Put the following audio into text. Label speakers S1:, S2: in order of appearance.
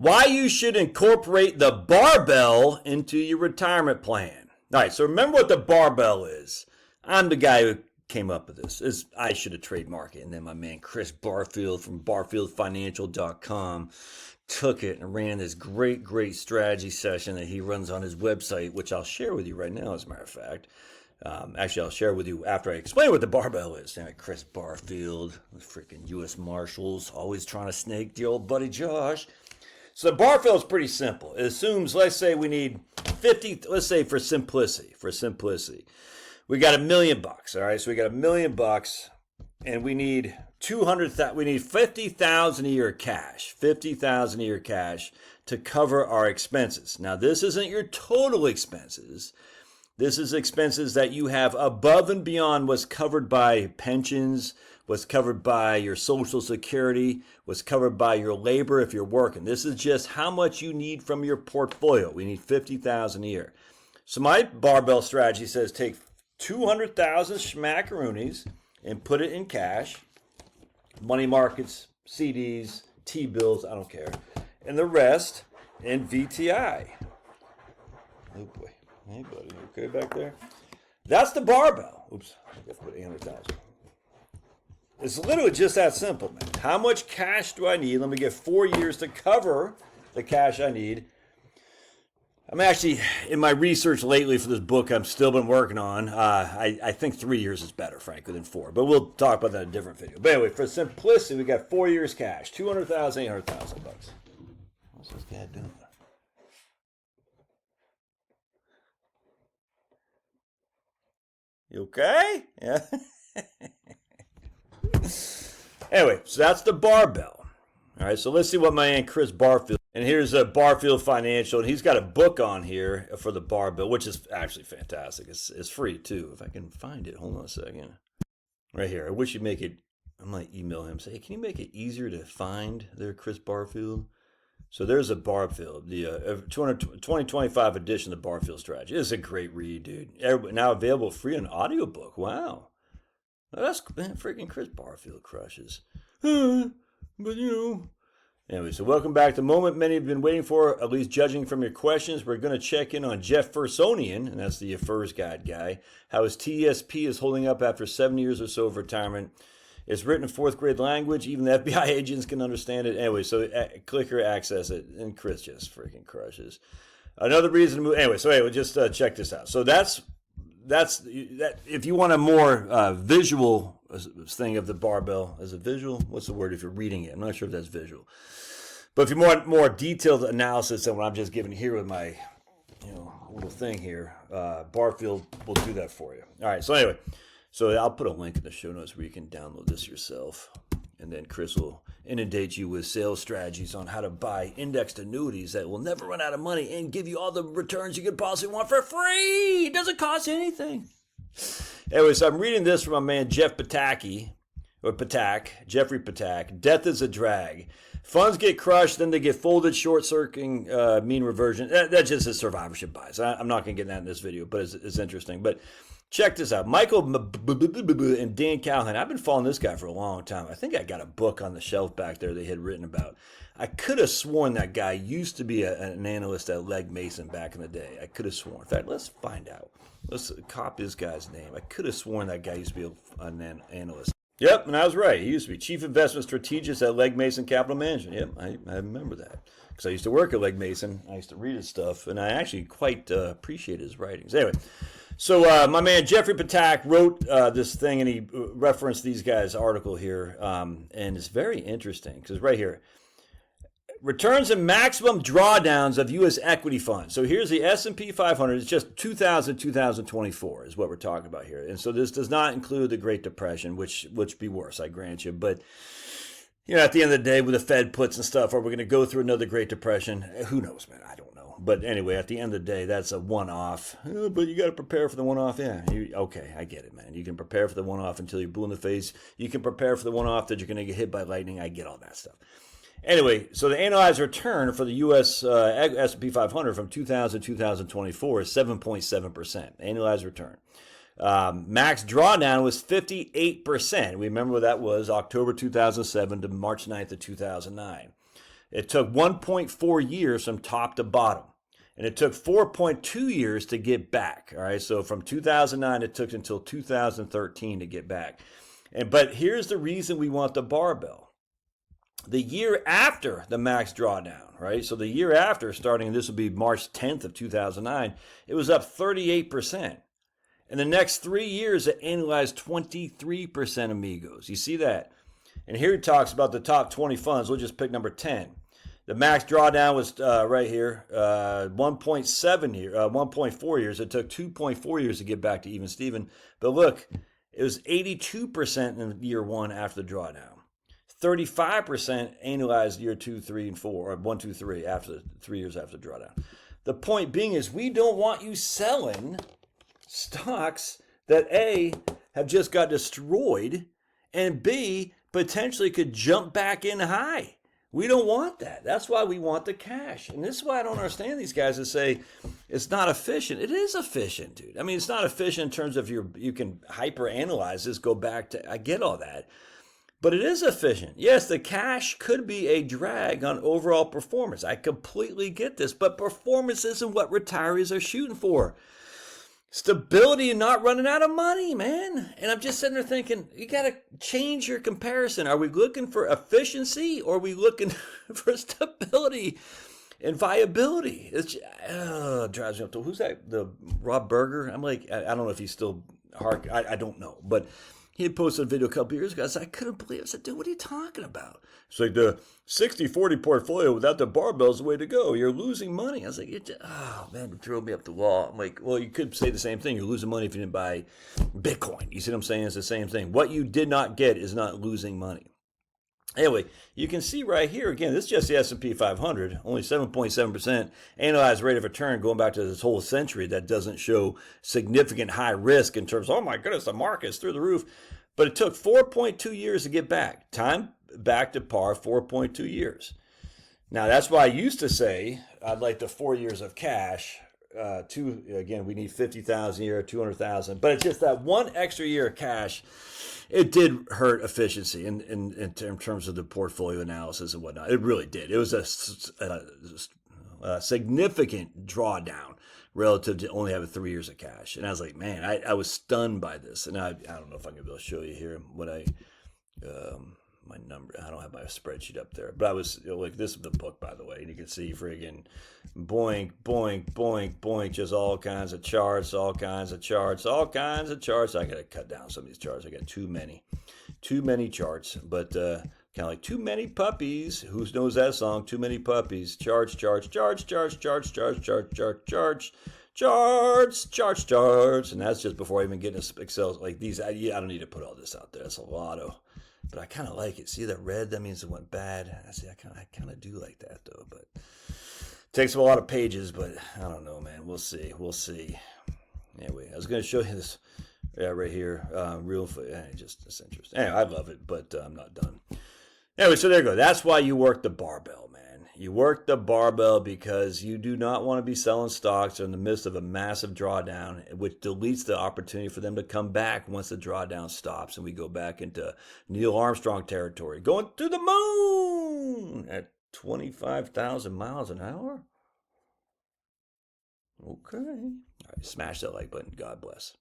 S1: Why you should incorporate the barbell into your retirement plan. All right, so remember what the barbell is. I'm the guy who came up with this. I should have trademarked it, and then my man Chris Barfield from BarfieldFinancial.com took it and ran this great strategy session that he runs on his website, which I'll share with you right now, as a matter of fact. Actually, I'll share with you after I explain what the barbell is. Chris Barfield, the freaking U.S. Marshals, always trying to snake the old buddy Josh. So the barbell is pretty simple. It assumes, let's say we need 50, let's say for simplicity, we got $1 million, all right? So we got $1 million and we need 200,000, we need 50,000 a year cash, 50,000 a year cash to cover our expenses. Now, this isn't your total expenses. This is expenses that you have above and beyond what's covered by pensions, what's covered by your Social Security, what's covered by your labor if you're working. This is just how much you need from your portfolio. We need 50,000 a year. So my barbell strategy says take 200,000 schmackaroonies and put it in cash, money markets, CDs, T-bills, I don't care, and the rest in VTI. Oh boy. Hey, buddy, you okay back there? That's the barbell. Oops, I got to put 800,000. It's literally just that simple, man. How much cash do I need? Let me get 4 years to cover the cash I need. I'm actually, in my research lately for this book I've still been working on, I think 3 years is better, frankly, than 4. But we'll talk about that in a different video. But anyway, for simplicity, we got 4 years cash, 200,000, 800,000 bucks. What's this guy doing? You okay? Yeah. Anyway, so that's the barbell. All right, so let's see what my man Chris Barfield, and here's a Barfield Financial, and he's got a book on here for the barbell, which is actually fantastic. It's free too, if I can find it. Hold on a second. Right here. I wish you'd make it, I might email him, say, hey, can you make it easier to find there, Chris Barfield? So there's a Barfield, the 2025 edition of the Barfield Strategy. It's a great read, dude. Now available free on audiobook. Wow. That's, man, freaking Chris Barfield crushes. But, Anyway, so welcome back. The moment many have been waiting for, at least judging from your questions. We're going to check in on Jeff Fursonian, and that's the FERS Guide guy, how his TSP is holding up after 7 years or so of retirement. It's written in fourth grade language. Even the FBI agents can understand it. Anyway, so click here, access it, and Chris just freaking crushes. Another reason to move. Anyway, just check this out. So that's that. If you want a more visual thing of the barbell, as a visual, what's the word if you're reading it? I'm not sure if that's visual. But if you want more detailed analysis than what I'm just giving here with my little thing here, Barfield will do that for you. All right, so anyway. So I'll put a link in the show notes where you can download this yourself. And then Chris will inundate you with sales strategies on how to buy indexed annuities that will never run out of money and give you all the returns you could possibly want for free. It doesn't cost anything. Anyway, so I'm reading this from my man Jeff Jeffrey Patak. Death is a drag. Funds get crushed, then they get folded, short-circuiting, mean reversion. That's just a survivorship bias. I'm not going to get that in this video, but it's interesting. But check this out. Michael and Dan Callahan. I've been following this guy for a long time. I think I got a book on the shelf back there they had written about. I could have sworn that guy used to be an analyst at Legg Mason back in the day. I could have sworn. In fact, let's find out. Let's copy this guy's name. I could have sworn that guy used to be an analyst. Yep, and I was right. He used to be Chief Investment Strategist at Legg Mason Capital Management. Yep, I remember that. Because I used to work at Legg Mason. I used to read his stuff, and I actually quite appreciate his writings. Anyway, so my man Jeffrey Patak wrote this thing, and he referenced these guys' article here, and it's very interesting, because right here, returns and maximum drawdowns of U.S. equity funds. So here's the S&P 500. It's just 2024 is what we're talking about here. And so this does not include the Great Depression, which be worse, I grant you. But, at the end of the day, with the Fed puts and stuff, are we going to go through another Great Depression? Who knows, man? I don't know. But anyway, at the end of the day, that's a one-off. But you got to prepare for the one-off. Yeah, okay, I get it, man. You can prepare for the one-off until you're blue in the face. You can prepare for the one-off that you're going to get hit by lightning. I get all that stuff. Anyway, so the annualized return for the U.S. S&P 500 from 2000 to 2024 is 7.7%. Annualized return. Max drawdown was 58%. We remember what that was, October 2007 to March 9th of 2009. It took 1.4 years from top to bottom. And it took 4.2 years to get back. All right. So from 2009, it took until 2013 to get back. But here's the reason we want the barbell. The year after the max drawdown, right? So the year after, starting, this would be March 10th of 2009, it was up 38%. In the next 3 years, it annualized 23%, amigos. You see that? And here he talks about the top 20 funds. We'll just pick number 10. The max drawdown was right here, 1.4 years. It took 2.4 years to get back to even Steven. But look, it was 82% in year one after the drawdown. 35% annualized year 2, 3, and 4, or 1, 2, 3 after 3 years after the drawdown. The point being is we don't want you selling stocks that A, have just got destroyed, and B, potentially could jump back in high. We don't want that. That's why we want the cash. And this is why I don't understand these guys that say it's not efficient. It is efficient, dude. I mean, it's not efficient in terms of you can hyper analyze this, go back to, I get all that. But it is efficient. Yes, the cash could be a drag on overall performance. I completely get this, but performance isn't what retirees are shooting for. Stability and not running out of money, man. And I'm just sitting there thinking, you got to change your comparison. Are we looking for efficiency or are we looking for stability and viability? It drives me up to, who's that? The Rob Berger? I'm like, I don't know if he's still hard. I don't know. But he had posted a video a couple years ago. I couldn't believe it. I said, dude, what are you talking about? It's like the 60-40 portfolio without the barbell is the way to go. You're losing money. I was like, oh, man, it drove me up the wall. I'm like, well, you could say the same thing. You're losing money if you didn't buy Bitcoin. You see what I'm saying? It's the same thing. What you did not get is not losing money. Anyway, you can see right here, again, this is just the S&P 500, only 7.7% annualized rate of return going back to this whole century. That doesn't show significant high risk in terms of, oh my goodness, the market's through the roof. But it took 4.2 years to get back. Time back to par, 4.2 years. Now, that's why I used to say I'd like the 4 years of cash. Again, we need 50,000 a year, 200,000. But it's just that one extra year of cash. It did hurt efficiency in terms of the portfolio analysis and whatnot. It really did. It was a significant drawdown relative to only having 3 years of cash. And I was like, man, I was stunned by this. And I don't know if I'm going to be able to show you here what my number. I don't have my spreadsheet up there. But I was, like, this is the book, by the way. And you can see friggin' boink, boink, boink, boink, just all kinds of charts, all kinds of charts. I got to cut down some of these charts. I got too many charts. But kind of like too many puppies. Who knows that song? Too many puppies. Charts. And that's just before I even get into Excel. Like these, I don't need to put all this out there. That's a lot of. But I kind of like it. See that red? That means it went bad. I kind of do like that though. But it takes a lot of pages. But I don't know, man. We'll see. Anyway, I was going to show you this. Yeah, right here. It's interesting. Anyway, I love it, but I'm not done. Anyway, so there you go. That's why you work the barbell, man. You work the barbell because you do not want to be selling stocks in the midst of a massive drawdown, which deletes the opportunity for them to come back once the drawdown stops and we go back into Neil Armstrong territory, going to the moon at 25,000 miles an hour. Okay. All right, smash that like button. God bless.